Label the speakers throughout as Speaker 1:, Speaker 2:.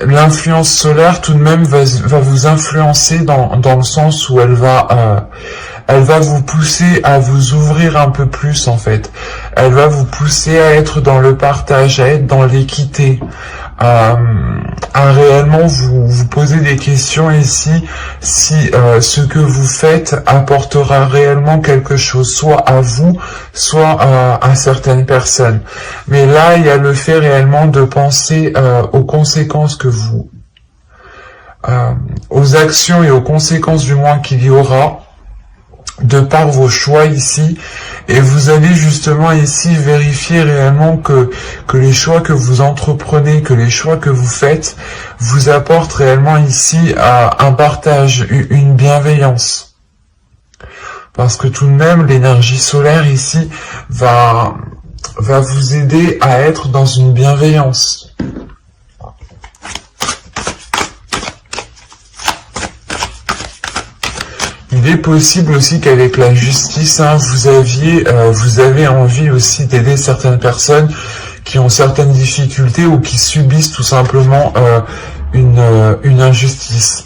Speaker 1: l'influence solaire tout de même va vous influencer dans le sens où elle va vous pousser à vous ouvrir un peu plus en fait. Elle va vous pousser à être dans le partage, à être dans l'équité, à réellement vous poser des questions ici si ce que vous faites apportera réellement quelque chose, soit à vous, soit à certaines personnes. Mais là, il y a le fait réellement de penser aux conséquences que vous... aux actions et aux conséquences du moins qu'il y aura de par vos choix ici, et vous allez justement ici vérifier réellement que les choix que vous entreprenez, que les choix que vous faites vous apportent réellement ici un partage, une bienveillance. Parce que tout de même, l'énergie solaire ici va vous aider à être dans une bienveillance. Il est possible aussi qu'avec la justice, vous avez envie aussi d'aider certaines personnes qui ont certaines difficultés ou qui subissent tout simplement une injustice.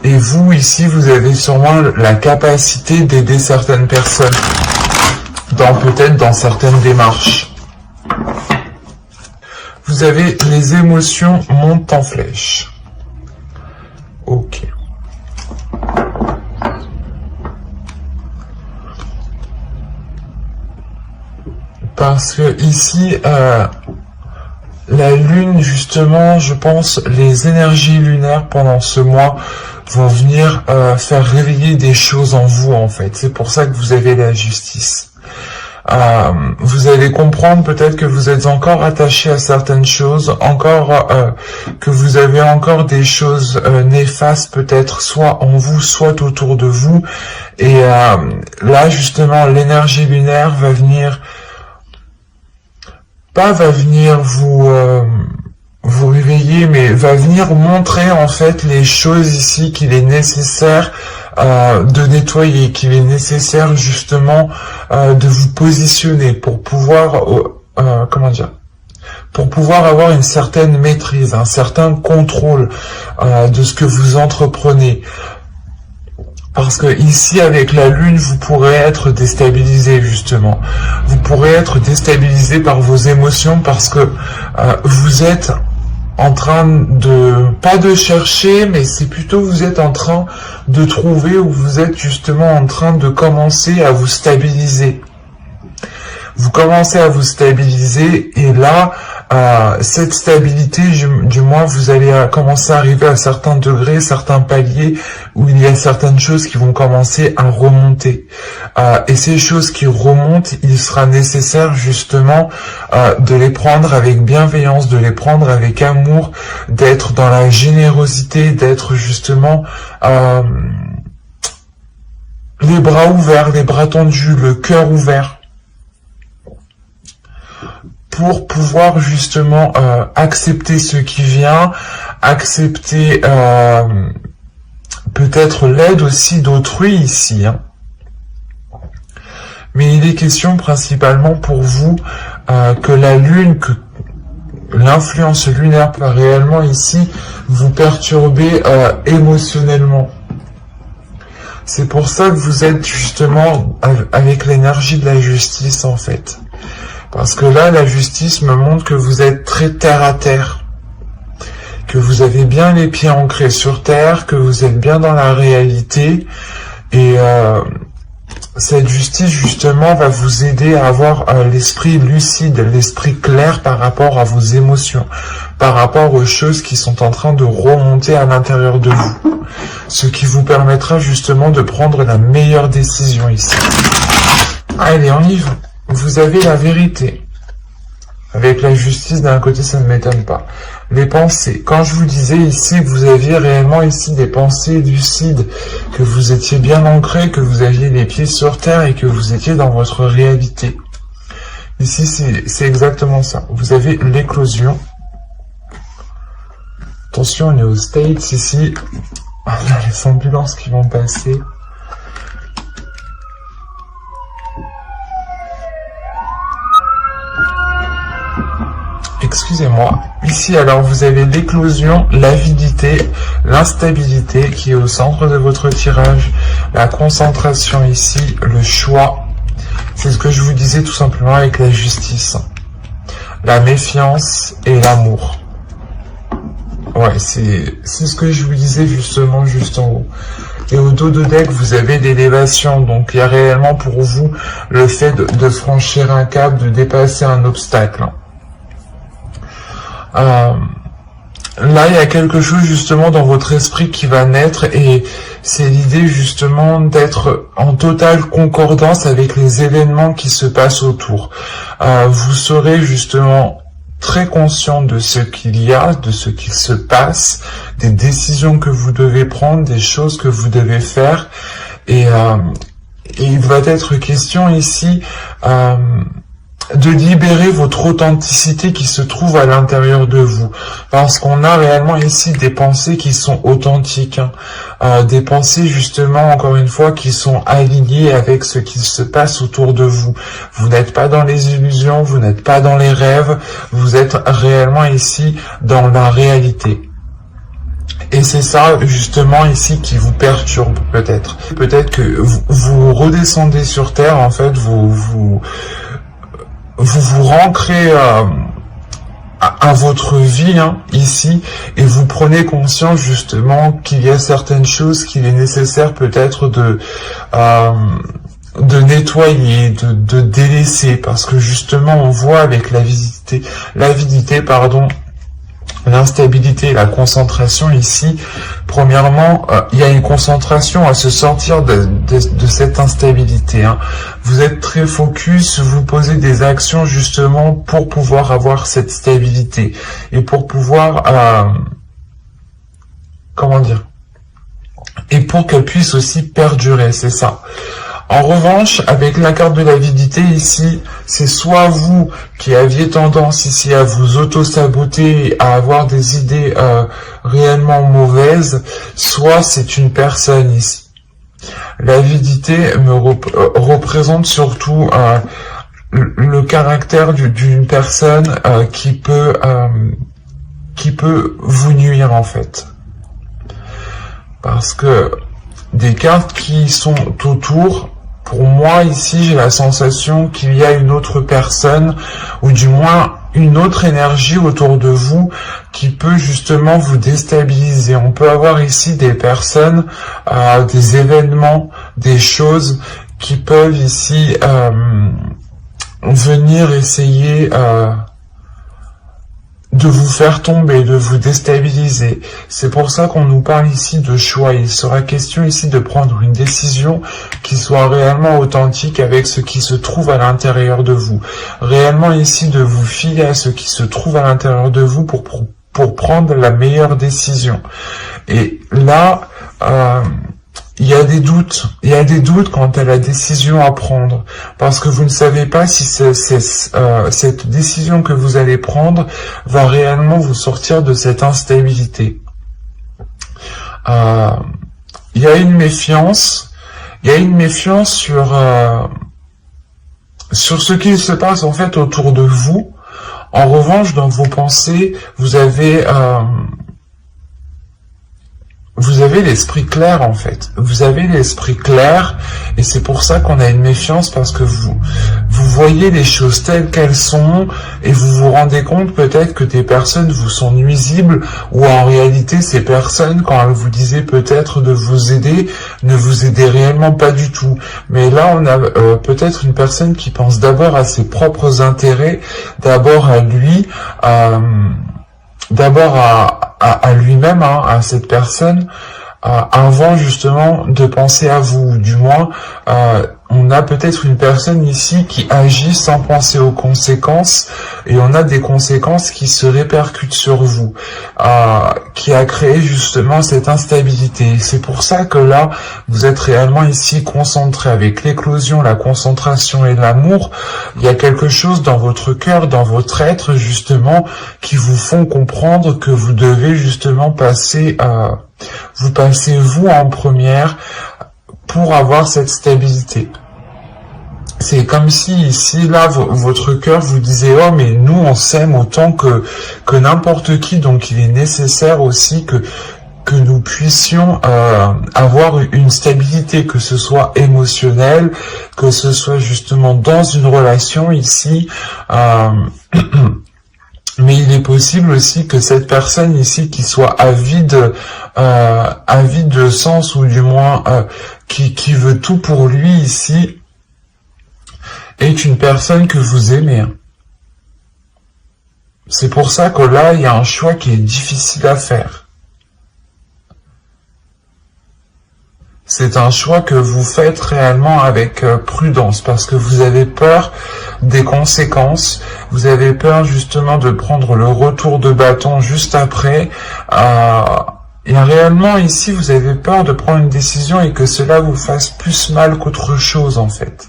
Speaker 1: Et vous, ici, vous avez sûrement la capacité d'aider certaines personnes, peut-être dans certaines démarches. Vous avez les émotions montent en flèche. Ok. Parce que ici, la lune, justement, je pense, les énergies lunaires pendant ce mois vont venir faire réveiller des choses en vous, en fait. C'est pour ça que vous avez la justice. Vous allez comprendre peut-être que vous êtes encore attaché à certaines choses, que vous avez encore des choses néfastes peut-être, soit en vous, soit autour de vous. Et là, justement, l'énergie lunaire va venir... va venir vous réveiller, mais va venir montrer en fait les choses ici qu'il est nécessaire de nettoyer, qu'il est nécessaire justement de vous positionner pour pouvoir, pour pouvoir avoir une certaine maîtrise, un certain contrôle de ce que vous entreprenez. Parce que ici, avec la lune, vous pourrez être déstabilisé, justement. Vous pourrez être déstabilisé par vos émotions parce que vous êtes en train pas de chercher, mais c'est plutôt vous êtes en train de trouver, ou vous êtes justement en train de commencer à vous stabiliser. Vous commencez à vous stabiliser, et là, cette stabilité, du moins, vous allez commencer à arriver à certains degrés, certains paliers, où il y a certaines choses qui vont commencer à remonter. Et ces choses qui remontent, il sera nécessaire justement de les prendre avec bienveillance, de les prendre avec amour, d'être dans la générosité, d'être justement les bras ouverts, les bras tendus, le cœur ouvert, pour pouvoir justement accepter ce qui vient, accepter peut-être l'aide aussi d'autrui ici. Mais il est question principalement pour vous que la lune, que l'influence lunaire peut réellement ici vous perturber émotionnellement. C'est pour ça que vous êtes justement avec l'énergie de la justice en fait. Parce que là, la justice me montre que vous êtes très terre à terre, que vous avez bien les pieds ancrés sur terre, que vous êtes bien dans la réalité, et cette justice justement va vous aider à avoir l'esprit lucide, l'esprit clair par rapport à vos émotions, par rapport aux choses qui sont en train de remonter à l'intérieur de vous, ce qui vous permettra justement de prendre la meilleure décision ici. Allez, on y va. Vous avez la vérité. Avec la justice, d'un côté, ça ne m'étonne pas. Les pensées. Quand je vous disais ici que vous aviez réellement ici des pensées lucides, que vous étiez bien ancré, que vous aviez les pieds sur terre et que vous étiez dans votre réalité. Ici, c'est exactement ça. Vous avez l'éclosion. Attention, on est aux States ici. On a les ambulances qui vont passer. excusez-moi. Ici, alors, vous avez l'éclosion, l'avidité, l'instabilité qui est au centre de votre tirage, la concentration ici, le choix. C'est ce que je vous disais tout simplement avec la justice. La méfiance et l'amour. Ouais, c'est ce que je vous disais justement juste en haut. Et au dos de deck, vous avez l'élévation. Donc, il y a réellement pour vous le fait de franchir un cap, de dépasser un obstacle. Là, il y a quelque chose justement dans votre esprit qui va naître et c'est l'idée justement d'être en totale concordance avec les événements qui se passent autour. Vous serez justement très conscient de ce qu'il y a, de ce qui se passe, des décisions que vous devez prendre, des choses que vous devez faire. Et il va être question ici de libérer votre authenticité qui se trouve à l'intérieur de vous. Parce qu'on a réellement ici des pensées qui sont authentiques. Des pensées justement, encore une fois, qui sont alignées avec ce qui se passe autour de vous. Vous n'êtes pas dans les illusions, vous n'êtes pas dans les rêves, vous êtes réellement ici dans la réalité. Et c'est ça, justement, ici, qui vous perturbe, peut-être. Peut-être que vous redescendez sur Terre, en fait, vous rancrez à votre vie, hein, ici, et vous prenez conscience, justement, qu'il y a certaines choses qu'il est nécessaire, peut-être, de nettoyer, de délaisser, parce que, justement, on voit avec l'avidité, l'instabilité et la concentration ici, premièrement, il y a une concentration à se sortir de cette instabilité. Hein. Vous êtes très focus, vous posez des actions justement pour pouvoir avoir cette stabilité et pour pouvoir, comment dire, et pour qu'elle puisse aussi perdurer, c'est ça. En revanche, avec la carte de l'avidité ici, c'est soit vous qui aviez tendance ici à vous auto-saboter, à avoir des idées réellement mauvaises, soit c'est une personne ici. L'avidité me représente surtout le caractère d'une personne qui peut vous nuire en fait. Parce que des cartes qui sont autour, pour moi, ici, j'ai la sensation qu'il y a une autre personne, ou du moins une autre énergie autour de vous qui peut justement vous déstabiliser. On peut avoir ici des personnes, des événements, des choses qui peuvent ici venir essayer de vous faire tomber, de vous déstabiliser. C'est pour ça qu'on nous parle ici de choix. Il sera question ici de prendre une décision qui soit réellement authentique avec ce qui se trouve à l'intérieur de vous. Réellement ici de vous fier à ce qui se trouve à l'intérieur de vous pour prendre la meilleure décision. Et là, il y a des doutes quant à la décision à prendre, parce que vous ne savez pas si cette décision que vous allez prendre va réellement vous sortir de cette instabilité. Il y a une méfiance sur ce qui se passe en fait autour de vous. En revanche, dans vos pensées, vous avez l'esprit clair en fait. Vous avez l'esprit clair et c'est pour ça qu'on a une méfiance parce que vous voyez les choses telles qu'elles sont et vous vous rendez compte peut-être que des personnes vous sont nuisibles ou en réalité ces personnes, quand elles vous disaient peut-être de vous aider, ne vous aidaient réellement pas du tout. Mais là on a peut-être une personne qui pense d'abord à ses propres intérêts, d'abord à lui, d'abord à lui-même, hein, à cette personne, avant justement de penser à vous. Du moins, on a peut-être une personne ici qui agit sans penser aux conséquences, et on a des conséquences qui se répercutent sur vous, qui a créé justement cette instabilité. C'est pour ça que là, vous êtes réellement ici concentré avec l'éclosion, la concentration et l'amour. Il y a quelque chose dans votre cœur, dans votre être justement, qui vous font comprendre que vous devez justement passer, vous passez vous en première, pour avoir cette stabilité. c'est comme si ici, là, votre cœur vous disait « Oh, mais nous, on s'aime autant que n'importe qui, donc il est nécessaire aussi que nous puissions avoir une stabilité, que ce soit émotionnelle, que ce soit justement dans une relation ici. Mais il est possible aussi que cette personne ici qui soit avide de sens, ou du moins qui veut tout pour lui ici, est une personne que vous aimez. C'est pour ça que là, il y a un choix qui est difficile à faire. C'est un choix que vous faites réellement avec prudence, parce que vous avez peur des conséquences, vous avez peur justement de prendre le retour de bâton juste après. Et réellement ici, vous avez peur de prendre une décision et que cela vous fasse plus mal qu'autre chose en fait.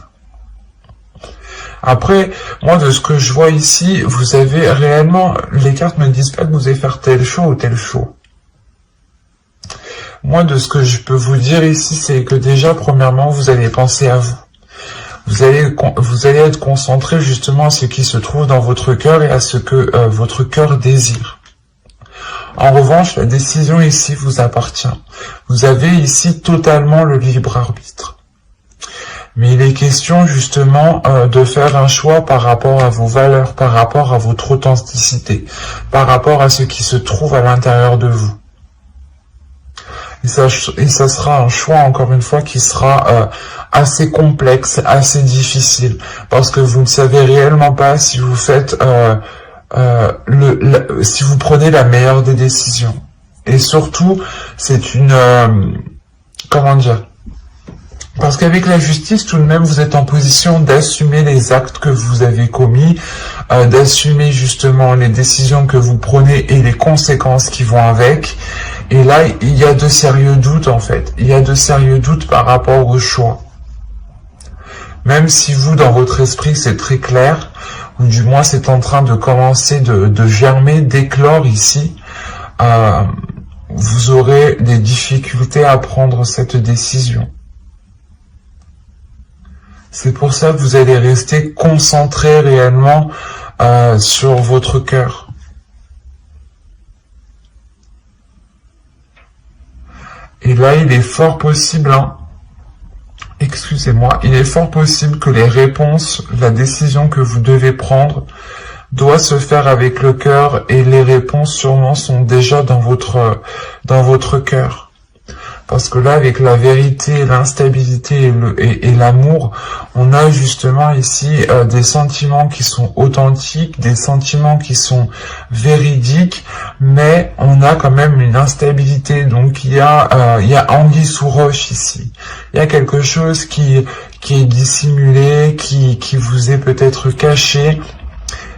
Speaker 1: Après, moi de ce que je vois ici, vous avez réellement, les cartes ne me disent pas que vous allez faire tel choix ou tel choix. Moi, de ce que je peux vous dire ici, c'est que déjà, premièrement, vous allez penser à vous. Vous allez être concentré justement à ce qui se trouve dans votre cœur et à ce que votre cœur désire. En revanche, la décision ici vous appartient. Vous avez ici totalement le libre arbitre. Mais il est question justement de faire un choix par rapport à vos valeurs, par rapport à votre authenticité, par rapport à ce qui se trouve à l'intérieur de vous. Et ça sera un choix, encore une fois, qui sera assez complexe, assez difficile, parce que vous ne savez réellement pas si vous faites, si vous prenez la meilleure des décisions. Et surtout, c'est une, comment dire, parce qu'avec la justice, tout de même, vous êtes en position d'assumer les actes que vous avez commis, d'assumer justement les décisions que vous prenez et les conséquences qui vont avec. Et là, il y a de sérieux doutes en fait. Il y a de sérieux doutes par rapport au choix. Même si vous, dans votre esprit, c'est très clair, ou du moins c'est en train de commencer de germer, d'éclore ici, vous aurez des difficultés à prendre cette décision. C'est pour ça que vous allez rester concentré réellement sur votre cœur. Et là, il est fort possible, excusez-moi, il est fort possible que les réponses, la décision que vous devez prendre, doit se faire avec le cœur, et les réponses sûrement sont déjà dans votre cœur. Parce que là, avec la vérité, l'instabilité et l'amour, on a justement ici des sentiments qui sont authentiques, des sentiments qui sont véridiques, mais on a quand même une instabilité. Donc il y a anguille sous roche ici. Il y a quelque chose qui est dissimulé, qui vous est peut-être caché.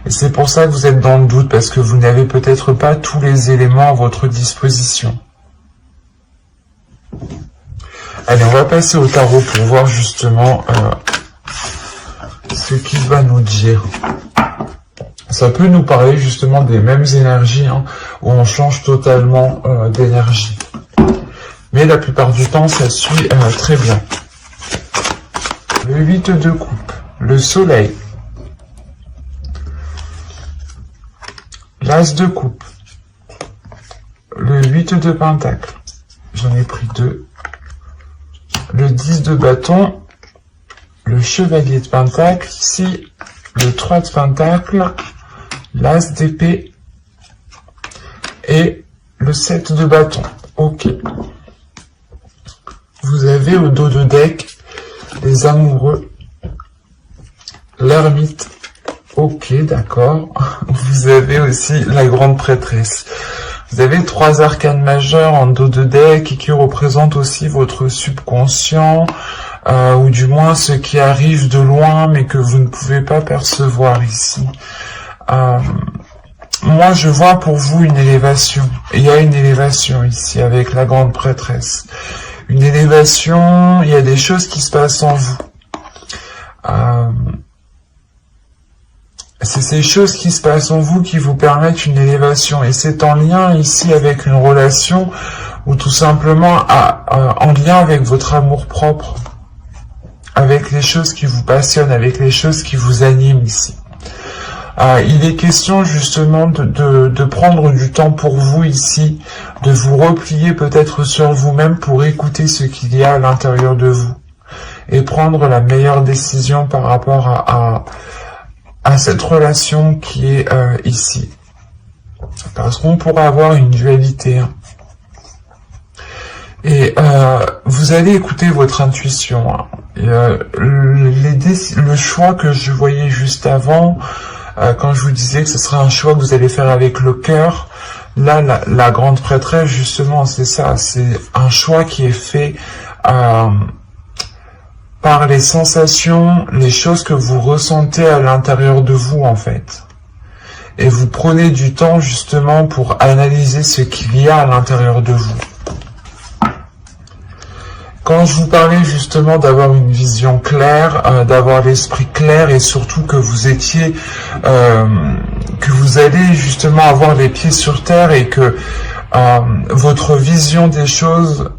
Speaker 1: Et c'est pour ça que vous êtes dans le doute, parce que vous n'avez peut-être pas tous les éléments à votre disposition. Allez, on va passer au tarot pour voir justement ce qu'il va nous dire. Ça peut nous parler justement des mêmes énergies, où on change totalement d'énergie. Mais la plupart du temps, ça suit très bien. Le 8 de coupe, le soleil, l'as de coupe, le 8 de pentacle, j'en ai pris 2, le 10 de bâton, le chevalier de pentacle, ici, le 3 de pentacle, l'as d'épée et le 7 de bâton. Ok. Vous avez au dos de deck les amoureux, l'ermite. Ok, d'accord. Vous avez aussi la grande prêtresse. Vous avez 3 arcanes majeures en dos de deck qui représentent aussi votre subconscient, ou du moins ce qui arrive de loin mais que vous ne pouvez pas percevoir ici. Moi, je vois pour vous une élévation. Il y a une élévation ici avec la grande prêtresse. Une élévation, il y a des choses qui se passent en vous. C'est ces choses qui se passent en vous qui vous permettent une élévation. Et c'est en lien ici avec une relation, ou tout simplement en lien avec votre amour-propre. avec les choses qui vous passionnent, avec les choses qui vous animent ici. Il est question justement de prendre du temps pour vous ici, de vous replier peut-être sur vous-même pour écouter ce qu'il y a à l'intérieur de vous et prendre la meilleure décision par rapport à cette relation qui est ici. Parce qu'on pourra avoir une dualité. Et vous allez écouter votre intuition. Le choix que je voyais juste avant, quand je vous disais que ce serait un choix que vous allez faire avec le cœur, là, la grande prêtresse, justement, c'est ça. C'est un choix qui est fait par les sensations, les choses que vous ressentez à l'intérieur de vous, en fait. Et vous prenez du temps, justement, pour analyser ce qu'il y a à l'intérieur de vous. Quand je vous parlais justement d'avoir une vision claire, d'avoir l'esprit clair et surtout que vous étiez, que vous allez justement avoir les pieds sur terre et que votre vision des choses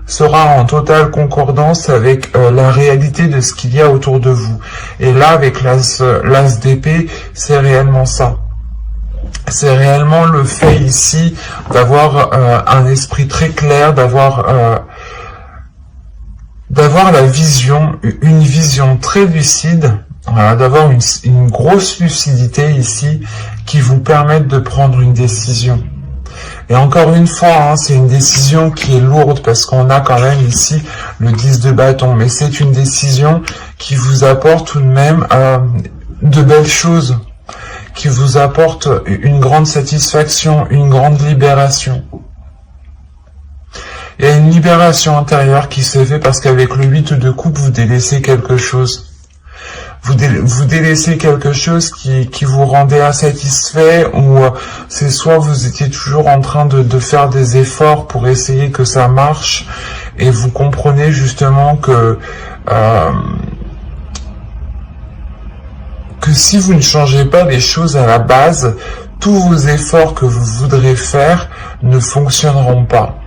Speaker 1: sera en totale concordance avec la réalité de ce qu'il y a autour de vous. Et là, avec l'as d'épée, c'est réellement ça. C'est réellement le fait ici d'avoir un esprit très clair, d'avoir la vision, une vision très lucide, d'avoir une grosse lucidité ici qui vous permette de prendre une décision. Et encore une fois, c'est une décision qui est lourde parce qu'on a quand même ici le 10 de bâton, mais c'est une décision qui vous apporte tout de même de belles choses, qui vous apporte une grande satisfaction, une grande libération. Il y a une libération intérieure qui se fait parce qu'avec le 8 de coupe, vous délaissez quelque chose. Vous délaissez quelque chose qui vous rendait insatisfait ou c'est soit vous étiez toujours en train de faire des efforts pour essayer que ça marche et vous comprenez justement que si vous ne changez pas les choses à la base, tous vos efforts que vous voudrez faire ne fonctionneront pas.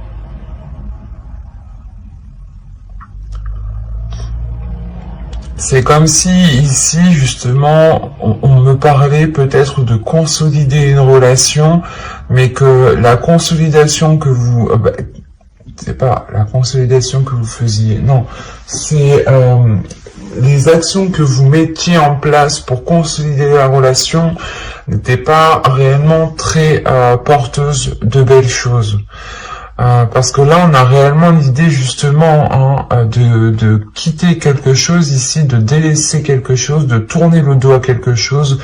Speaker 1: C'est comme si ici, justement, on me parlait peut-être de consolider une relation, mais que la consolidation que vous... c'est pas la consolidation que vous faisiez, non. C'est les actions que vous mettiez en place pour consolider la relation n'étaient pas réellement très porteuses de belles choses. Parce que là, on a réellement l'idée justement de quitter quelque chose ici, de délaisser quelque chose, de tourner le dos à quelque chose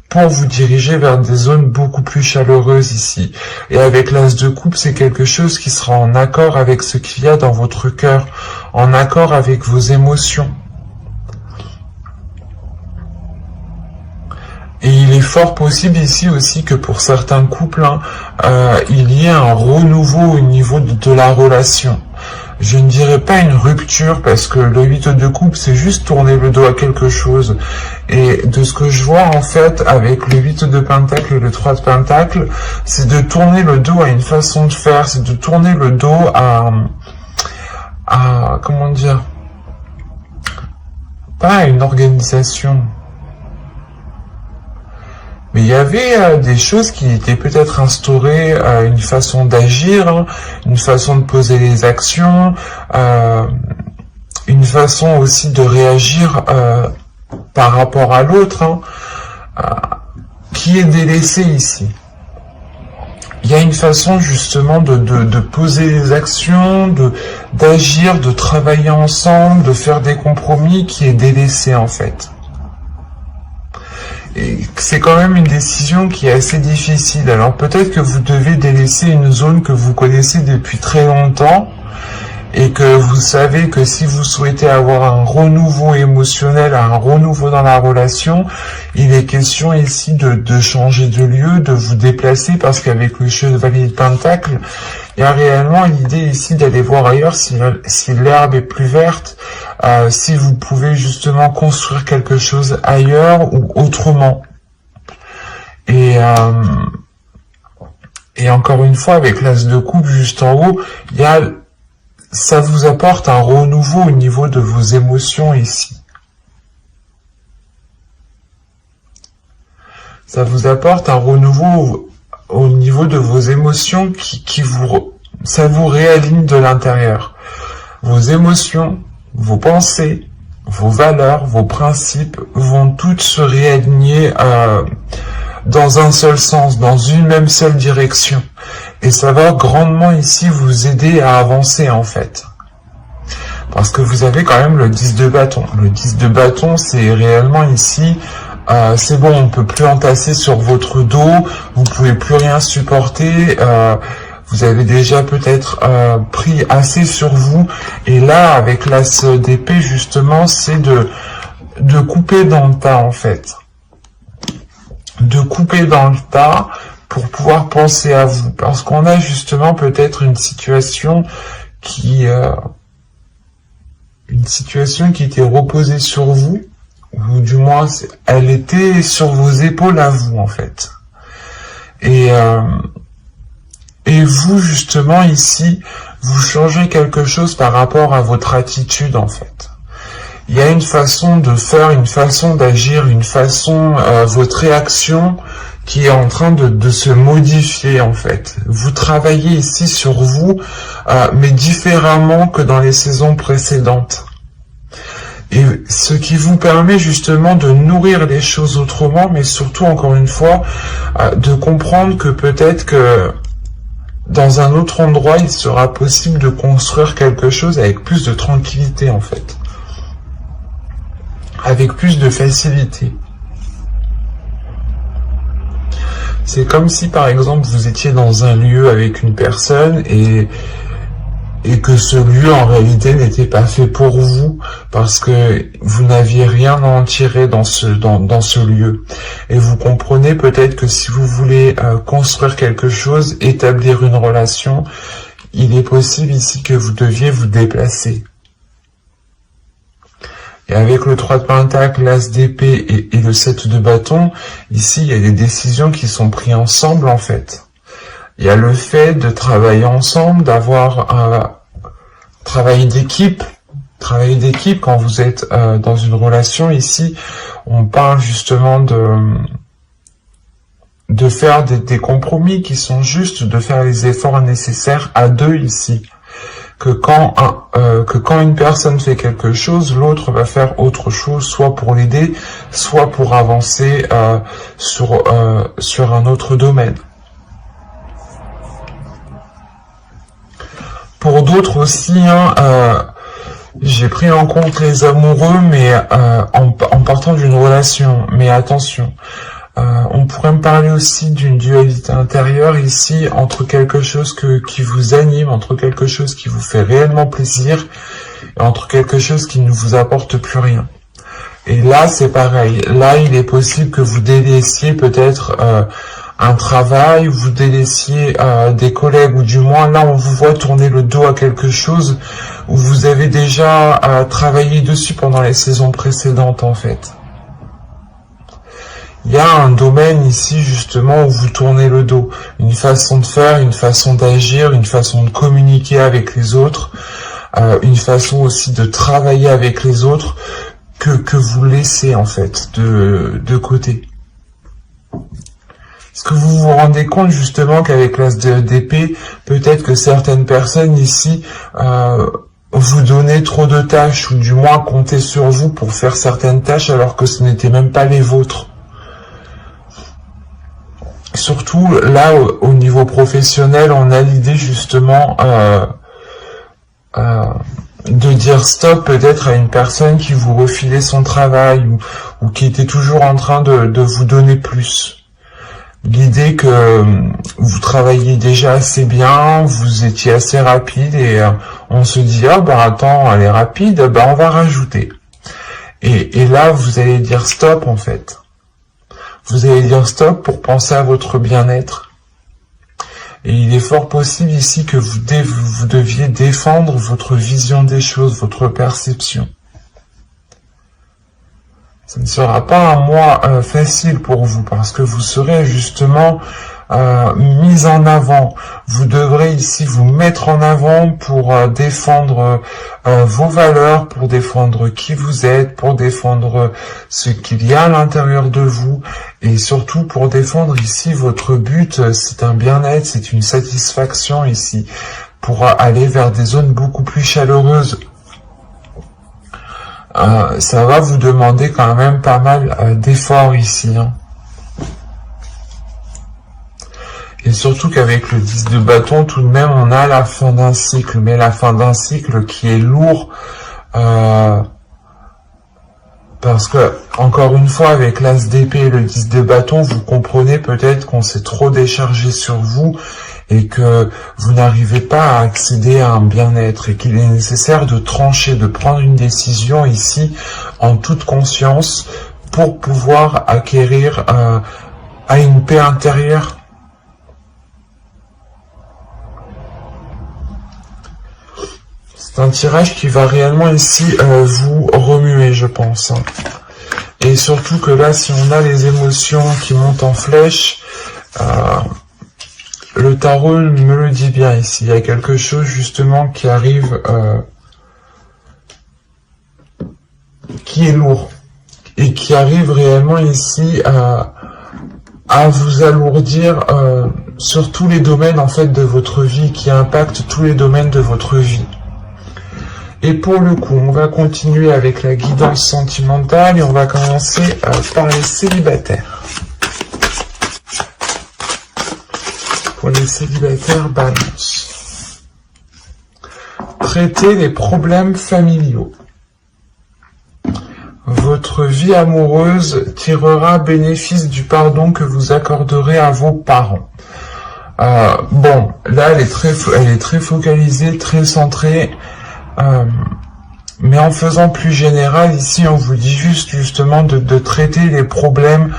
Speaker 1: pour vous diriger vers des zones beaucoup plus chaleureuses ici. Et avec l'as de coupe, c'est quelque chose qui sera en accord avec ce qu'il y a dans votre cœur, en accord avec vos émotions. Et il est fort possible ici aussi que pour certains couples, il y ait un renouveau au niveau de la relation. Je ne dirais pas une rupture parce que le 8 de coupe, c'est juste tourner le dos à quelque chose. Et de ce que je vois en fait avec le 8 de pentacle et le 3 de pentacle, c'est de tourner le dos à une façon de faire, c'est de tourner le dos à comment dire, pas à une organisation. Mais il y avait des choses qui étaient peut-être instaurées, une façon d'agir, une façon de poser les actions, une façon aussi de réagir par rapport à l'autre, qui est délaissée ici. Il y a une façon justement de poser les actions, d'agir, de travailler ensemble, de faire des compromis qui est délaissée en fait. Et c'est quand même une décision qui est assez difficile. Alors peut-être que vous devez délaisser une zone que vous connaissez depuis très longtemps et que vous savez que si vous souhaitez avoir un renouveau émotionnel, un renouveau dans la relation, il est question ici de changer de lieu, de vous déplacer parce qu'avec le chevalier de pentacle, il y a réellement l'idée ici d'aller voir ailleurs si l'herbe est plus verte, si vous pouvez justement construire quelque chose ailleurs ou autrement. Et encore une fois, avec l'as de coupe juste en haut, il y a ça vous apporte un renouveau au niveau de vos émotions ici. Ça vous apporte un renouveau au niveau de vos émotions ça vous réaligne de l'intérieur. Vos émotions, vos pensées, vos valeurs, vos principes vont toutes se réaligner dans un seul sens, dans une même seule direction. Et ça va grandement ici vous aider à avancer en fait. Parce que vous avez quand même le 10 de bâton. Le 10 de bâton, c'est réellement ici, c'est bon, on ne peut plus entasser sur votre dos, vous ne pouvez plus rien supporter, vous avez déjà peut-être pris assez sur vous. Et là, avec l'as d'épée, justement, c'est de couper dans le tas en fait. De couper dans le tas pour pouvoir penser à vous. Parce qu'on a justement peut-être une situation qui était reposée sur vous, ou du moins elle était sur vos épaules à vous en fait. Et vous justement ici, vous changez quelque chose par rapport à votre attitude en fait. Il y a une façon de faire, une façon d'agir, une façon, votre réaction qui est en train de se modifier en fait. Vous travaillez ici sur vous, mais différemment que dans les saisons précédentes. Et ce qui vous permet justement de nourrir les choses autrement, mais surtout encore une fois, de comprendre que peut-être que dans un autre endroit, il sera possible de construire quelque chose avec plus de tranquillité en fait. Avec plus de facilité. C'est comme si par exemple vous étiez dans un lieu avec une personne et que ce lieu en réalité n'était pas fait pour vous parce que vous n'aviez rien à en tirer dans ce lieu. Et vous comprenez peut-être que si vous voulez construire quelque chose, établir une relation, il est possible ici que vous deviez vous déplacer. Et avec le 3 de pentacle, l'as d'épée et le 7 de bâton, ici il y a des décisions qui sont prises ensemble en fait. Il y a le fait de travailler ensemble, d'avoir un travail d'équipe. Travail d'équipe, quand vous êtes dans une relation ici, on parle justement de faire des compromis qui sont justes, de faire les efforts nécessaires à deux ici. Que quand une personne fait quelque chose, l'autre va faire autre chose, soit pour l'aider, soit pour avancer sur un autre domaine. Pour d'autres aussi, j'ai pris en compte les amoureux, mais en partant d'une relation. Mais attention, on pourrait me parler aussi d'une dualité intérieure ici, entre quelque chose qui vous anime, entre quelque chose qui vous fait réellement plaisir, et entre quelque chose qui ne vous apporte plus rien. Et là, c'est pareil. Là, il est possible que vous délaissiez peut-être un travail, vous délaissiez des collègues, ou du moins là on vous voit tourner le dos à quelque chose où vous avez déjà travaillé dessus pendant les saisons précédentes en fait. Il y a un domaine ici justement où vous tournez le dos, une façon de faire, une façon d'agir, une façon de communiquer avec les autres, une façon aussi de travailler avec les autres que vous laissez en fait de côté. Est-ce que vous vous rendez compte justement qu'avec l'as d'épée, peut-être que certaines personnes ici vous donnaient trop de tâches, ou du moins comptaient sur vous pour faire certaines tâches alors que ce n'était même pas les vôtres. Surtout là, au niveau professionnel, on a l'idée justement de dire stop peut-être à une personne qui vous refilait son travail ou qui était toujours en train de vous donner plus. L'idée que vous travailliez déjà assez bien, vous étiez assez rapide et on se dit ah bah attends, elle est rapide, bah on va rajouter. Et là vous allez dire stop en fait. Vous allez dire stop pour penser à votre bien-être. Et il est fort possible ici que vous deviez défendre votre vision des choses, votre perception. Ce ne sera pas un mois facile pour vous, parce que vous serez justement mise en avant. Vous devrez ici vous mettre en avant pour défendre vos valeurs, pour défendre qui vous êtes, pour défendre ce qu'il y a à l'intérieur de vous, et surtout pour défendre ici votre but. C'est un bien-être, c'est une satisfaction ici, pour aller vers des zones beaucoup plus chaleureuses. Ça va vous demander quand même pas mal d'efforts ici, hein. Et surtout qu'avec le 10 de bâton, tout de même, on a la fin d'un cycle, mais la fin d'un cycle qui est lourd, parce que, encore une fois, avec l'as d'épée et le 10 de bâton, vous comprenez peut-être qu'on s'est trop déchargé sur vous, et que vous n'arrivez pas à accéder à un bien-être, et qu'il est nécessaire de trancher, de prendre une décision ici, en toute conscience, pour pouvoir acquérir à une paix intérieure. C'est un tirage qui va réellement ici vous remuer, je pense. Et surtout que là, si on a les émotions qui montent en flèche, le tarot me le dit bien ici. Il y a quelque chose justement qui arrive, qui est lourd. Et qui arrive réellement ici à vous alourdir sur tous les domaines en fait de votre vie, qui impactent tous les domaines de votre vie. Et pour le coup, on va continuer avec la guidance sentimentale et on va commencer par les célibataires. Pour les célibataires, balance. Traitez les problèmes familiaux. Votre vie amoureuse tirera bénéfice du pardon que vous accorderez à vos parents. Bon, là, elle est très focalisée, très centrée. Mais en faisant plus général, ici, on vous dit justement de traiter les problèmes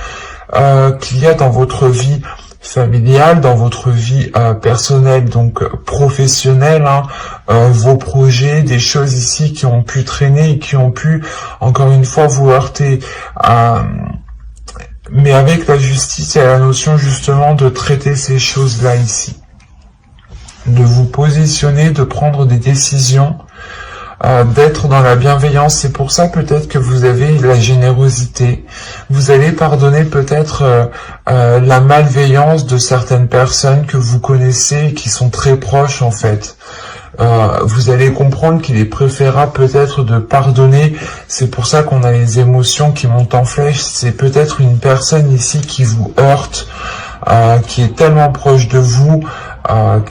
Speaker 1: qu'il y a dans votre vie familiale, dans votre vie personnelle, donc professionnelle, hein, vos projets, des choses ici qui ont pu traîner et qui ont pu, encore une fois, vous heurter. Mais avec la justice, il y a la notion justement de traiter ces choses-là ici. De vous positionner, de prendre des décisions, d'être dans la bienveillance. C'est pour ça peut-être que vous avez la générosité. Vous allez pardonner peut-être la malveillance de certaines personnes que vous connaissez, qui sont très proches en fait. Vous allez comprendre qu'il est préférable peut-être de pardonner. C'est pour ça qu'on a les émotions qui montent en flèche. C'est peut-être une personne ici qui vous heurte, qui est tellement proche de vous,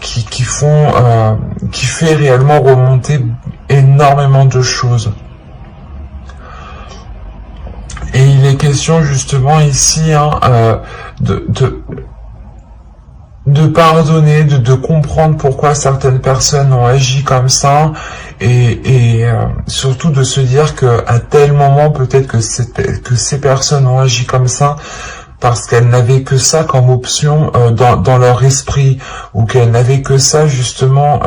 Speaker 1: qui fait réellement remonter énormément de choses. Et il est question justement ici de pardonner, de comprendre pourquoi certaines personnes ont agi comme ça, et surtout de se dire que à tel moment peut-être que ces personnes ont agi comme ça parce qu'elles n'avaient que ça comme option dans leur esprit, ou qu'elles n'avaient que ça justement,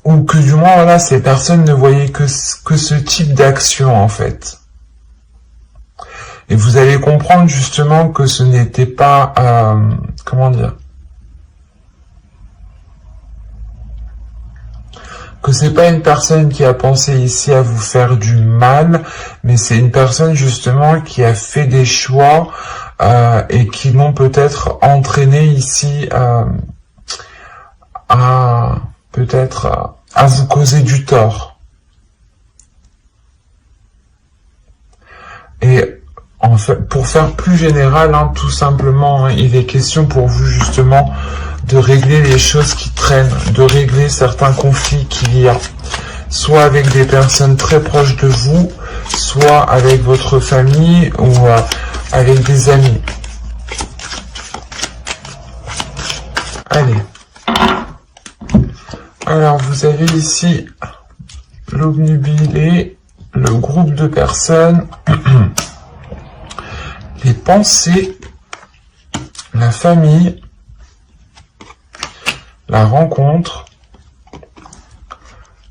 Speaker 1: ou que du moins voilà, ces personnes ne voyaient que ce type d'action en fait. Et vous allez comprendre justement que ce n'était pas, comment dire, que c'est pas une personne qui a pensé ici à vous faire du mal, mais c'est une personne justement qui a fait des choix et qui l'ont peut-être entraîné ici à peut-être à vous causer du tort. Et en fait, pour faire plus général, hein, tout simplement, hein, il est question pour vous justement de régler les choses qui traînent, de régler certains conflits qu'il y a, soit avec des personnes très proches de vous, soit avec votre famille ou avec des amis. Allez. Alors, vous avez ici l'obnubilé, le groupe de personnes, les pensées, la famille, la rencontre,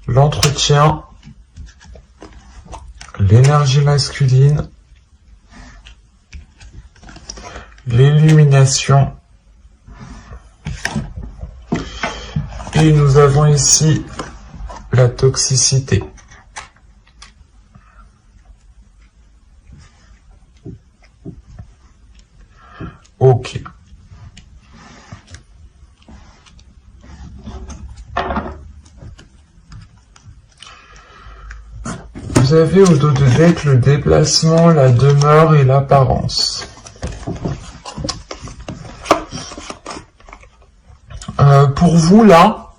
Speaker 1: l'entretien, l'énergie masculine, l'illumination. Et nous avons ici la toxicité. Ok. Vous avez au dos de deck le déplacement, la demeure et l'apparence. Pour vous, là,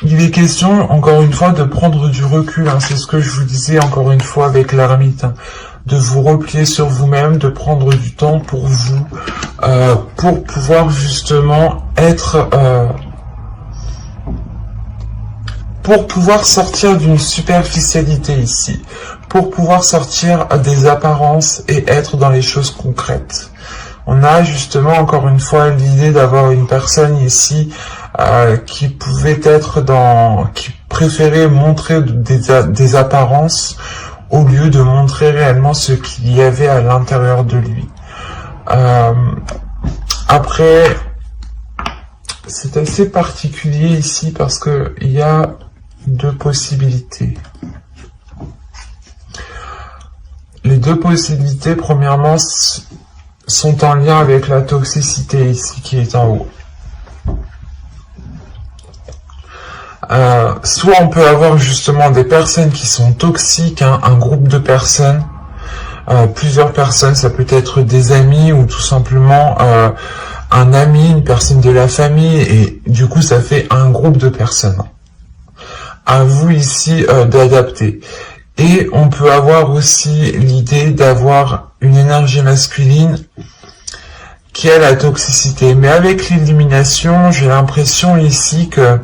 Speaker 1: il est question, encore une fois, de prendre du recul. Hein. C'est ce que je vous disais, encore une fois, avec l'ermite. Hein. De vous replier sur vous-même, de prendre du temps pour vous, pour pouvoir justement être... pour pouvoir sortir d'une superficialité ici. Pour pouvoir sortir des apparences et être dans les choses concrètes. On a justement, encore une fois, l'idée d'avoir une personne ici qui pouvait être qui préférait montrer des apparences au lieu de montrer réellement ce qu'il y avait à l'intérieur de lui. Après, c'est assez particulier ici parce que il y a deux possibilités. Les deux possibilités, premièrement, sont en lien avec la toxicité ici qui est en haut. Soit on peut avoir justement des personnes qui sont toxiques, hein, un groupe de personnes, plusieurs personnes, ça peut être des amis ou tout simplement un ami, une personne de la famille, et du coup ça fait un groupe de personnes. À vous ici d'adapter. Et on peut avoir aussi l'idée d'avoir une énergie masculine qui a la toxicité. Mais avec l'illumination, j'ai l'impression ici que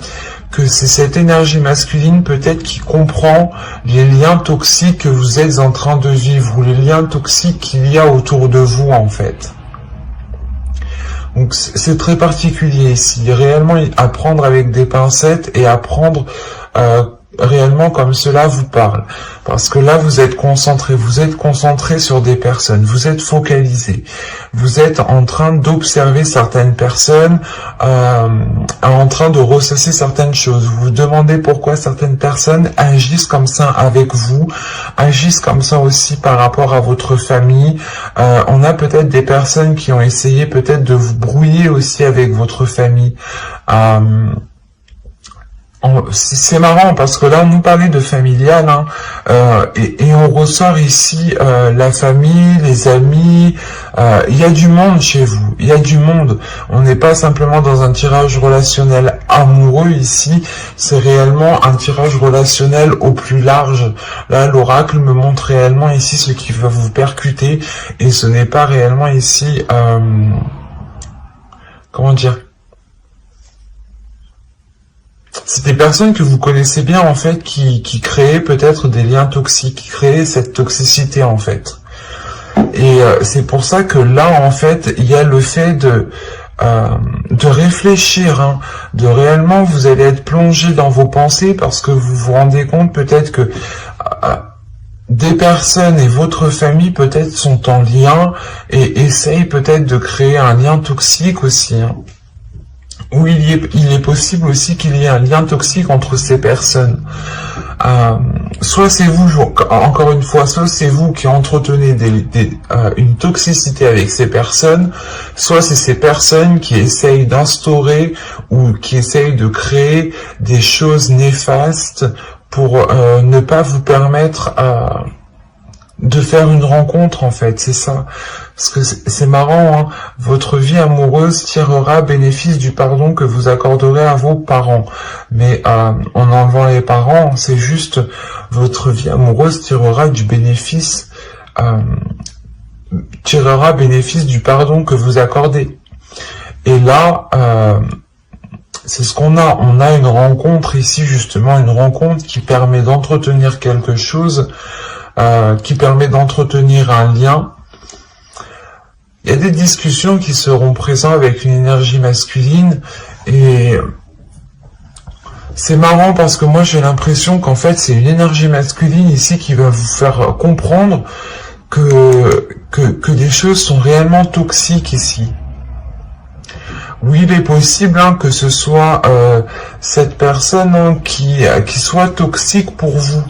Speaker 1: c'est cette énergie masculine peut-être qui comprend les liens toxiques que vous êtes en train de vivre, ou les liens toxiques qu'il y a autour de vous en fait. Donc c'est très particulier ici, réellement à prendre avec des pincettes et à prendre réellement comme cela vous parle. Parce que là vous êtes concentré sur des personnes, vous êtes focalisé, vous êtes en train d'observer certaines personnes, en train de ressasser certaines choses. Vous vous demandez pourquoi certaines personnes agissent comme ça avec vous, agissent comme ça aussi par rapport à votre famille. On a peut-être des personnes qui ont essayé peut-être de vous brouiller aussi avec votre famille. C'est marrant parce que là on nous parlait de familial, hein, et on ressort ici la famille, les amis, il y a du monde chez vous, il y a du monde. On n'est pas simplement dans un tirage relationnel amoureux ici, c'est réellement un tirage relationnel au plus large. Là l'oracle me montre réellement ici ce qui va vous percuter, et ce n'est pas réellement ici, comment dire, c'est des personnes que vous connaissez bien en fait qui créent peut-être des liens toxiques, qui créent cette toxicité en fait. Et c'est pour ça que là en fait il y a le fait de réfléchir, hein, de réellement vous allez être plongé dans vos pensées parce que vous vous rendez compte peut-être que des personnes et votre famille peut-être sont en lien et essayent peut-être de créer un lien toxique aussi, hein. Où il est possible aussi qu'il y ait un lien toxique entre ces personnes. Soit c'est vous, encore une fois, soit c'est vous qui entretenez une toxicité avec ces personnes, soit c'est ces personnes qui essayent d'instaurer ou qui essayent de créer des choses néfastes pour ne pas vous permettre de faire une rencontre en fait, c'est ça. Parce que c'est marrant, hein, votre vie amoureuse tirera bénéfice du pardon que vous accorderez à vos parents. Mais en enlevant les parents, c'est juste votre vie amoureuse tirera du bénéfice, tirera bénéfice du pardon que vous accordez. Et là, c'est ce qu'on a. On a une rencontre ici, justement, une rencontre qui permet d'entretenir quelque chose, qui permet d'entretenir un lien. Il y a des discussions qui seront présentes avec une énergie masculine et c'est marrant parce que moi j'ai l'impression qu'en fait c'est une énergie masculine ici qui va vous faire comprendre que des choses sont réellement toxiques ici. Oui, il est possible que ce soit cette personne qui soit toxique pour vous.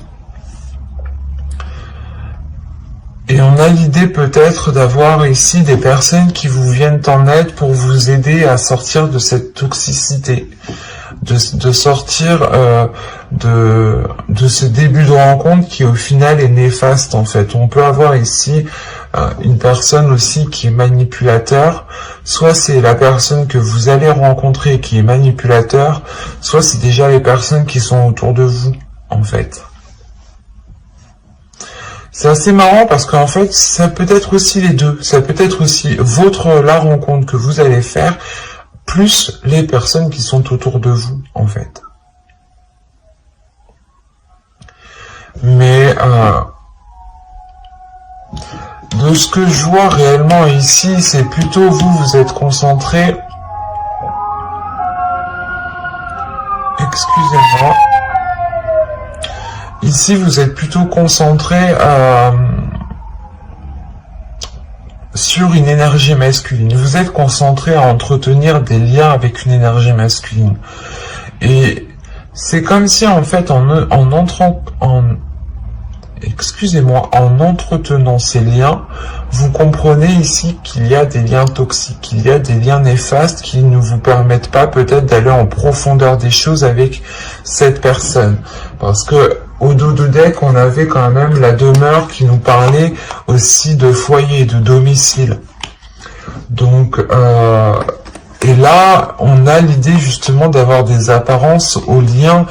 Speaker 1: Et on a l'idée peut-être d'avoir ici des personnes qui vous viennent en aide pour vous aider à sortir de cette toxicité, de sortir de ce début de rencontre qui au final est néfaste en fait. On peut avoir ici une personne aussi qui est manipulateur, soit c'est la personne que vous allez rencontrer qui est manipulateur, soit c'est déjà les personnes qui sont autour de vous en fait. C'est assez marrant parce qu'en fait, ça peut être aussi les deux. Ça peut être aussi la rencontre que vous allez faire, plus les personnes qui sont autour de vous, en fait. Mais de ce que je vois réellement ici, c'est plutôt vous êtes concentré. Excusez-moi. Ici, vous êtes plutôt concentré sur une énergie masculine. Vous êtes concentré à entretenir des liens avec une énergie masculine. Et c'est comme si, en fait, en entretenant ces liens, vous comprenez ici qu'il y a des liens toxiques, qu'il y a des liens néfastes qui ne vous permettent pas peut-être d'aller en profondeur des choses avec cette personne. Parce que au dos de deck, on avait quand même la demeure qui nous parlait aussi de foyer, de domicile. Donc, et là, on a l'idée justement d'avoir des apparences aux liens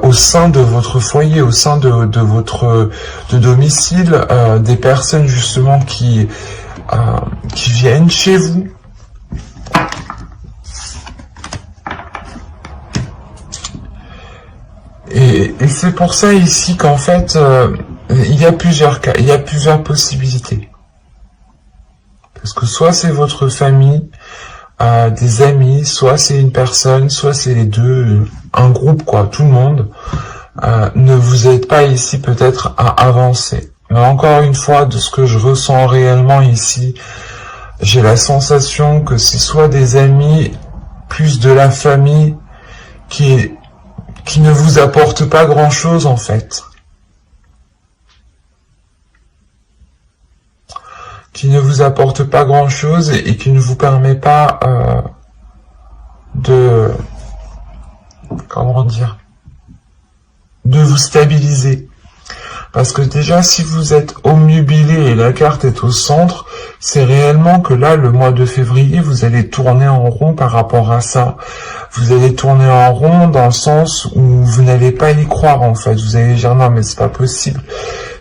Speaker 1: au sein de votre foyer, au sein de votre domicile, des personnes justement qui viennent chez vous. Et c'est pour ça ici qu'en fait, il y a plusieurs cas, il y a plusieurs possibilités. Parce que soit c'est votre famille, des amis, soit c'est une personne, soit c'est les deux, un groupe quoi, tout le monde, ne vous aide pas ici peut-être à avancer. Mais encore une fois, de ce que je ressens réellement ici, j'ai la sensation que c'est soit des amis, plus de la famille, qui ne vous apporte pas grand-chose en fait. Qui ne vous apporte pas grand-chose et qui ne vous permet pas comment dire, de vous stabiliser. Parce que déjà, si vous êtes omnubilé et la carte est au centre, c'est réellement que là, le mois de février, vous allez tourner en rond par rapport à ça. Vous allez tourner en rond dans le sens où vous n'allez pas y croire, en fait. Vous allez dire, non, mais c'est pas possible.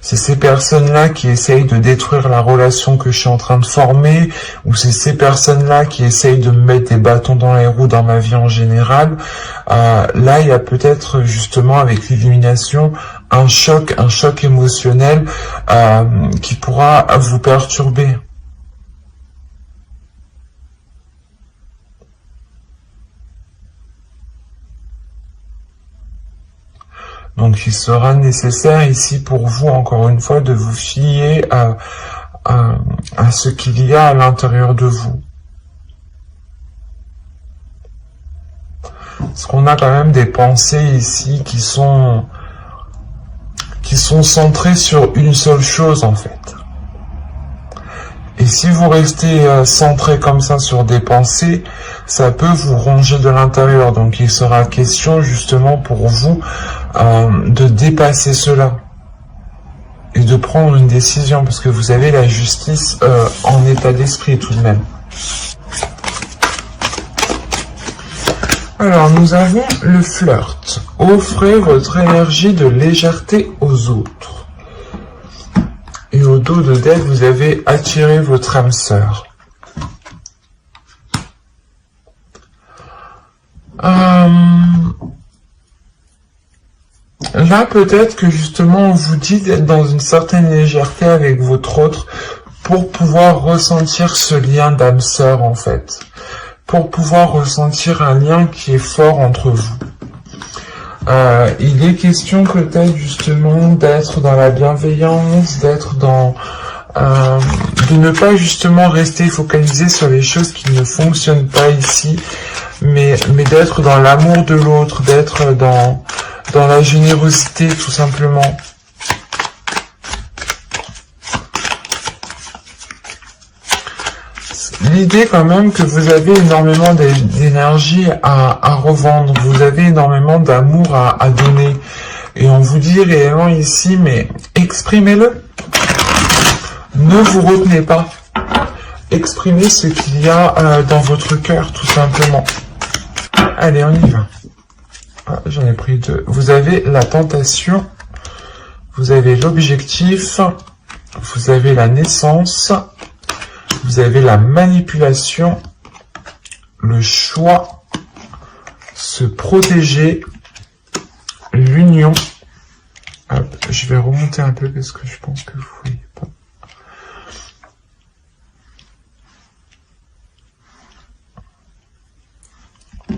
Speaker 1: C'est ces personnes-là qui essayent de détruire la relation que je suis en train de former, ou c'est ces personnes-là qui essayent de me mettre des bâtons dans les roues dans ma vie en général. Là, il y a peut-être justement avec l'illumination un choc émotionnel qui pourra vous perturber. Donc il sera nécessaire ici pour vous, encore une fois, de vous fier à ce qu'il y a à l'intérieur de vous. Parce qu'on a quand même des pensées ici qui sont centrées sur une seule chose en fait. Et si vous restez centré comme ça sur des pensées, ça peut vous ronger de l'intérieur. Donc il sera question justement pour vous de dépasser cela et de prendre une décision, parce que vous avez la justice en état d'esprit tout de même. Alors nous avons le flirt. Offrez votre énergie de légèreté aux autres. Et au dos de deck, vous avez attiré votre âme sœur. Là, peut-être que justement, on vous dit d'être dans une certaine légèreté avec votre autre pour pouvoir ressentir ce lien d'âme sœur, en fait. Pour pouvoir ressentir un lien qui est fort entre vous. Il est question peut-être justement d'être dans la bienveillance, d'être dans de ne pas justement rester focalisé sur les choses qui ne fonctionnent pas ici, mais d'être dans l'amour de l'autre, d'être dans la générosité tout simplement. L'idée quand même que vous avez énormément d'énergie à revendre, vous avez énormément d'amour à donner. Et on vous dit réellement ici, mais exprimez-le. Ne vous retenez pas. Exprimez ce qu'il y a dans votre cœur, tout simplement. Allez, on y va. Ah, j'en ai pris deux. Vous avez la tentation, vous avez l'objectif, vous avez la naissance, vous avez la manipulation, le choix, se protéger, l'union. Je vais remonter un peu parce que je pense que vous voyez pas.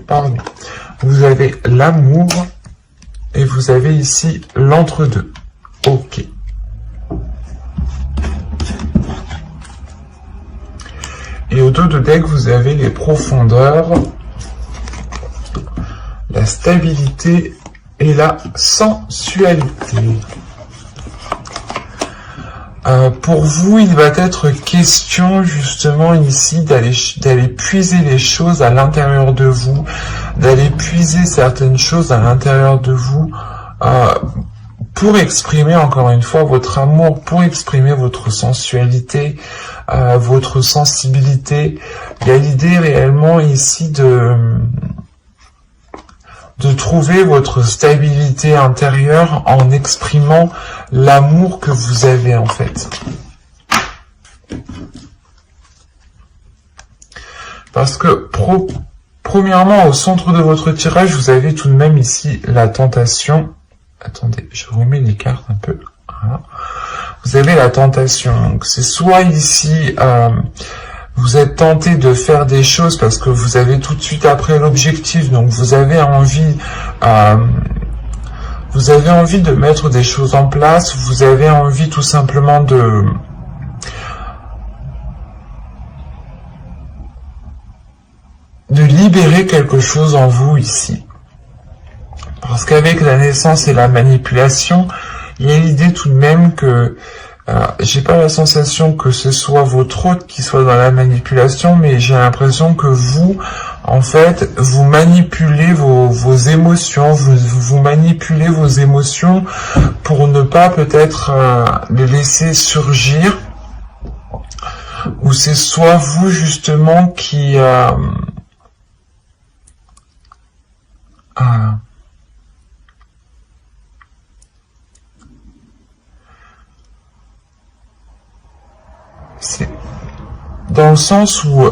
Speaker 1: Pardon. Vous avez l'amour et vous avez ici l'entre-deux. Ok. Et au dos de deck, vous avez les profondeurs, la stabilité et la sensualité. Pour vous, il va être question justement ici d'aller puiser les choses à l'intérieur de vous, d'aller puiser certaines choses à l'intérieur de vous pour exprimer encore une fois votre amour, pour exprimer votre sensualité, votre sensibilité. Il y a l'idée réellement ici de trouver votre stabilité intérieure en exprimant l'amour que vous avez en fait. Parce que premièrement, au centre de votre tirage, vous avez tout de même ici la tentation. Attendez, je remets les cartes un peu. Voilà. Vous avez la tentation. Donc c'est soit ici vous êtes tenté de faire des choses parce que vous avez tout de suite après l'objectif, donc vous avez envie de mettre des choses en place, vous avez envie tout simplement de libérer quelque chose en vous ici. Parce qu'avec la naissance et la manipulation, il y a l'idée tout de même que j'ai pas la sensation que ce soit votre hôte qui soit dans la manipulation, mais j'ai l'impression que vous, en fait, vous manipulez vos émotions, vous manipulez vos émotions pour ne pas peut-être les laisser surgir, ou c'est soit vous justement qui c'est dans le sens où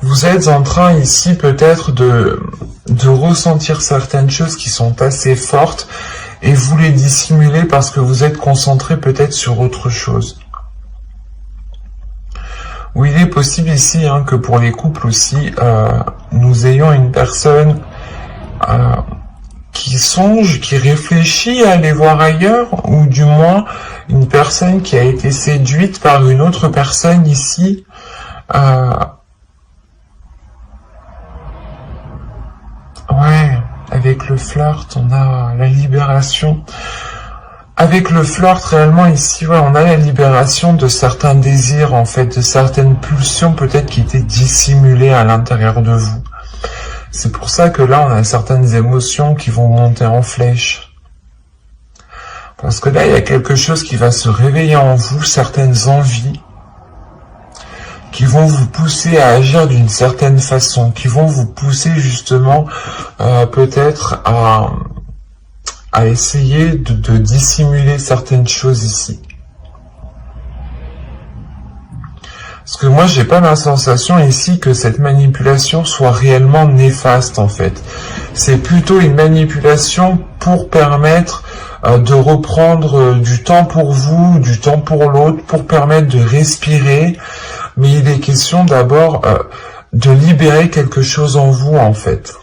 Speaker 1: vous êtes en train ici peut-être de ressentir certaines choses qui sont assez fortes et vous les dissimulez parce que vous êtes concentré peut-être sur autre chose. Ou il est possible ici que pour les couples aussi, nous ayons une personne qui songe, qui réfléchit à aller voir ailleurs, ou du moins une personne qui a été séduite par une autre personne ici. Ouais, avec le flirt, on a la libération. Avec le flirt, réellement ici, ouais, on a la libération de certains désirs, en fait, de certaines pulsions peut-être qui étaient dissimulées à l'intérieur de vous. C'est pour ça que là, on a certaines émotions qui vont monter en flèche. Parce que là, il y a quelque chose qui va se réveiller en vous, certaines envies, qui vont vous pousser à agir d'une certaine façon, qui vont vous pousser justement peut-être à essayer de dissimuler certaines choses ici. Parce que moi, j'ai pas la sensation ici que cette manipulation soit réellement néfaste, en fait. C'est plutôt une manipulation pour permettre de reprendre du temps pour vous, du temps pour l'autre, pour permettre de respirer. Mais il est question d'abord de libérer quelque chose en vous, en fait.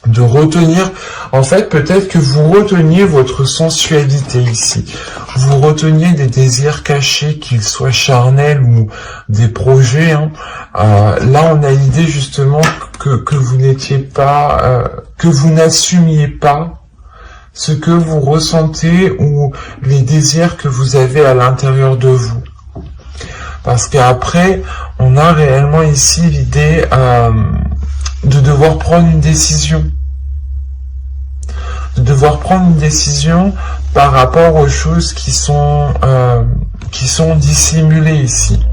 Speaker 1: de retenir, en fait, peut-être que vous reteniez votre sensualité ici. Vous reteniez des désirs cachés, qu'ils soient charnels ou des projets. Hein. Là, on a l'idée justement que vous n'étiez pas, que vous n'assumiez pas ce que vous ressentez ou les désirs que vous avez à l'intérieur de vous. Parce qu'après, on a réellement ici l'idée de devoir prendre une décision. De devoir prendre une décision par rapport aux choses qui sont dissimulées ici.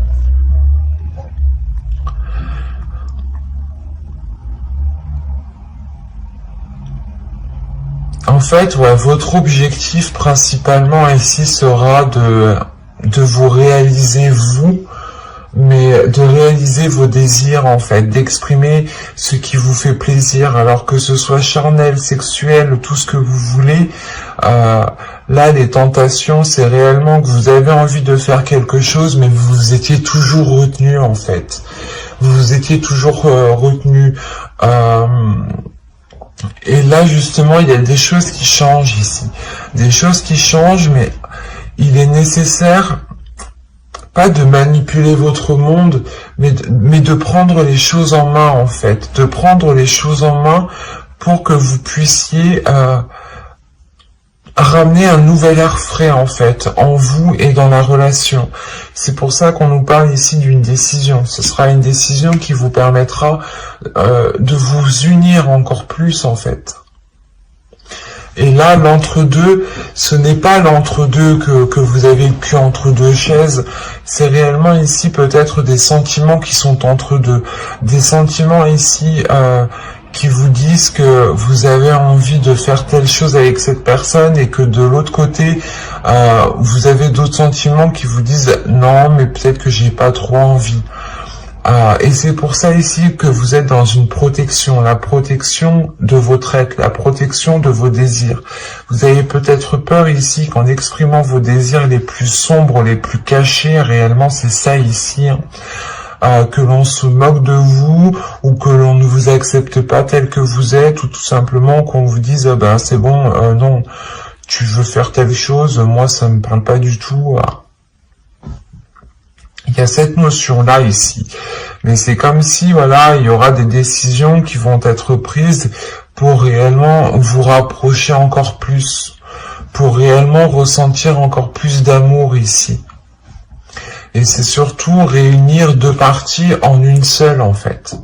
Speaker 1: En fait, ouais, votre objectif principalement ici sera de vous réaliser vous, mais de réaliser vos désirs en fait, d'exprimer ce qui vous fait plaisir, alors que ce soit charnel, sexuel, tout ce que vous voulez. Là, les tentations, c'est réellement que vous avez envie de faire quelque chose, mais vous étiez toujours retenu en fait. Vous étiez toujours retenu. Et là, justement, il y a des choses qui changent ici. Des choses qui changent, mais il est nécessaire pas de manipuler votre monde, mais de prendre les choses en main, en fait. De prendre les choses en main pour que vous puissiez ramener un nouvel air frais, en fait, en vous et dans la relation. C'est pour ça qu'on nous parle ici d'une décision. Ce sera une décision qui vous permettra de vous unir encore plus, en fait. Et là, l'entre-deux, ce n'est pas l'entre-deux que vous avez vécu entre deux chaises, c'est réellement ici peut-être des sentiments qui sont entre deux. Des sentiments ici qui vous disent que vous avez envie de faire telle chose avec cette personne et que de l'autre côté, vous avez d'autres sentiments qui vous disent « Non, mais peut-être que j'ai pas trop envie ». Et c'est pour ça ici que vous êtes dans une protection, la protection de votre être, la protection de vos désirs. Vous avez peut-être peur ici qu'en exprimant vos désirs les plus sombres, les plus cachés, réellement c'est ça ici, hein, que l'on se moque de vous ou que l'on ne vous accepte pas tel que vous êtes ou tout simplement qu'on vous dise ben c'est bon, non, tu veux faire telle chose, moi ça me parle pas du tout. Il y a cette notion-là ici. Mais c'est comme si, voilà, il y aura des décisions qui vont être prises pour réellement vous rapprocher encore plus, pour réellement ressentir encore plus d'amour ici. Et c'est surtout réunir deux parties en une seule, en fait.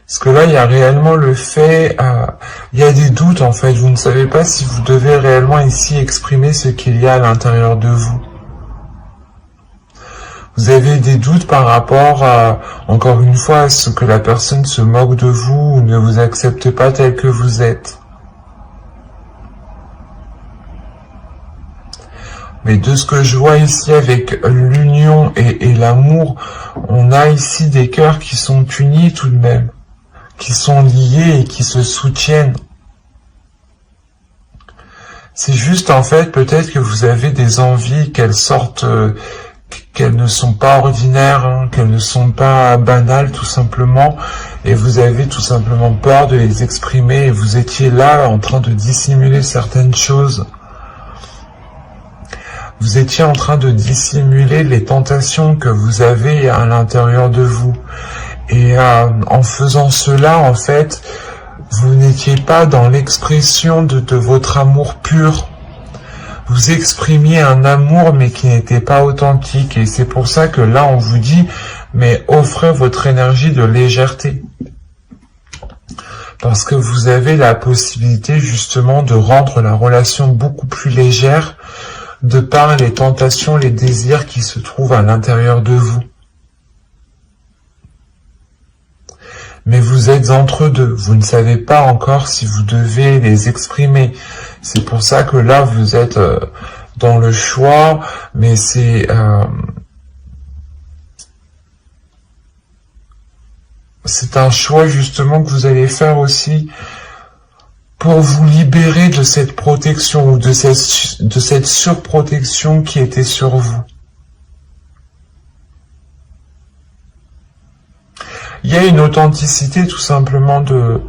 Speaker 1: Parce que là, il y a réellement le fait, il y a des doutes en fait, vous ne savez pas si vous devez réellement ici exprimer ce qu'il y a à l'intérieur de vous. Vous avez des doutes par rapport à, encore une fois, à ce que la personne se moque de vous ou ne vous accepte pas tel que vous êtes. Mais de ce que je vois ici avec l'union et l'amour, on a ici des cœurs qui sont unis tout de même, qui sont liés et qui se soutiennent. C'est juste en fait peut-être que vous avez des envies qu'elles sortent, qu'elles ne sont pas ordinaires, hein, qu'elles ne sont pas banales tout simplement, et vous avez tout simplement peur de les exprimer et vous étiez là en train de dissimuler certaines choses. Vous étiez en train de dissimuler les tentations que vous avez à l'intérieur de vous. Et en faisant cela, en fait, vous n'étiez pas dans l'expression de votre amour pur. Vous exprimiez un amour, mais qui n'était pas authentique. Et c'est pour ça que là, on vous dit, mais offrez votre énergie de légèreté. Parce que vous avez la possibilité, justement, de rendre la relation beaucoup plus légère, de par les tentations, les désirs qui se trouvent à l'intérieur de vous. Mais vous êtes entre deux, vous ne savez pas encore si vous devez les exprimer. C'est pour ça que là, vous êtes dans le choix, mais c'est un choix justement que vous allez faire aussi pour vous libérer de cette protection ou de cette surprotection qui était sur vous. il y a une authenticité tout simplement de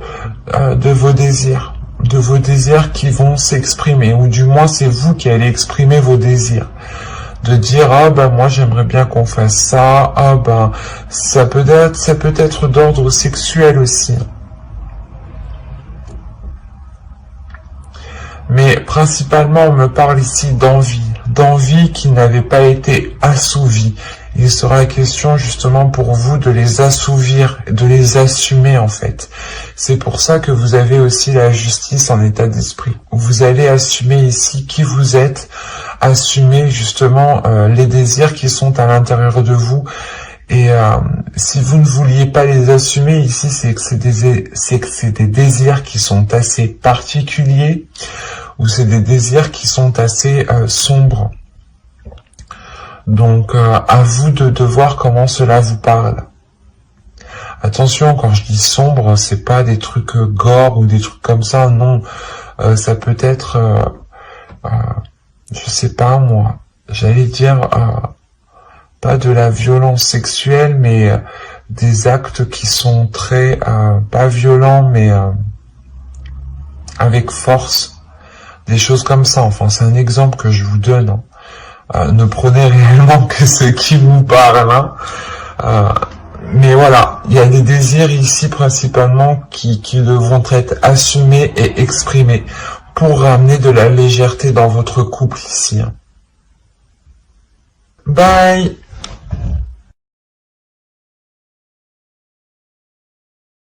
Speaker 1: vos désirs. De vos désirs qui vont s'exprimer, ou du moins c'est vous qui allez exprimer vos désirs. De dire, ah ben moi j'aimerais bien qu'on fasse ça, ah ben ça peut être d'ordre sexuel aussi. Mais principalement on me parle ici d'envie qui n'avait pas été assouvie. Il sera question justement pour vous de les assouvir, de les assumer en fait. C'est pour ça que vous avez aussi la justice en état d'esprit. Vous allez assumer ici qui vous êtes, assumer justement les désirs qui sont à l'intérieur de vous. Et si vous ne vouliez pas les assumer ici, c'est que c'est des désirs qui sont assez particuliers, ou c'est des désirs qui sont assez sombres. Donc, à vous de voir comment cela vous parle. Attention, quand je dis sombre, c'est pas des trucs gore ou des trucs comme ça, non. Ça peut être, je sais pas moi, j'allais dire, pas de la violence sexuelle, mais des actes qui sont très, pas violents, mais avec force. Des choses comme ça, enfin, c'est un exemple que je vous donne, hein. Ne prenez réellement que ce qui vous parle, hein. Mais voilà, il y a des désirs ici principalement qui devront être assumés et exprimés pour ramener de la légèreté dans votre couple ici. Bye!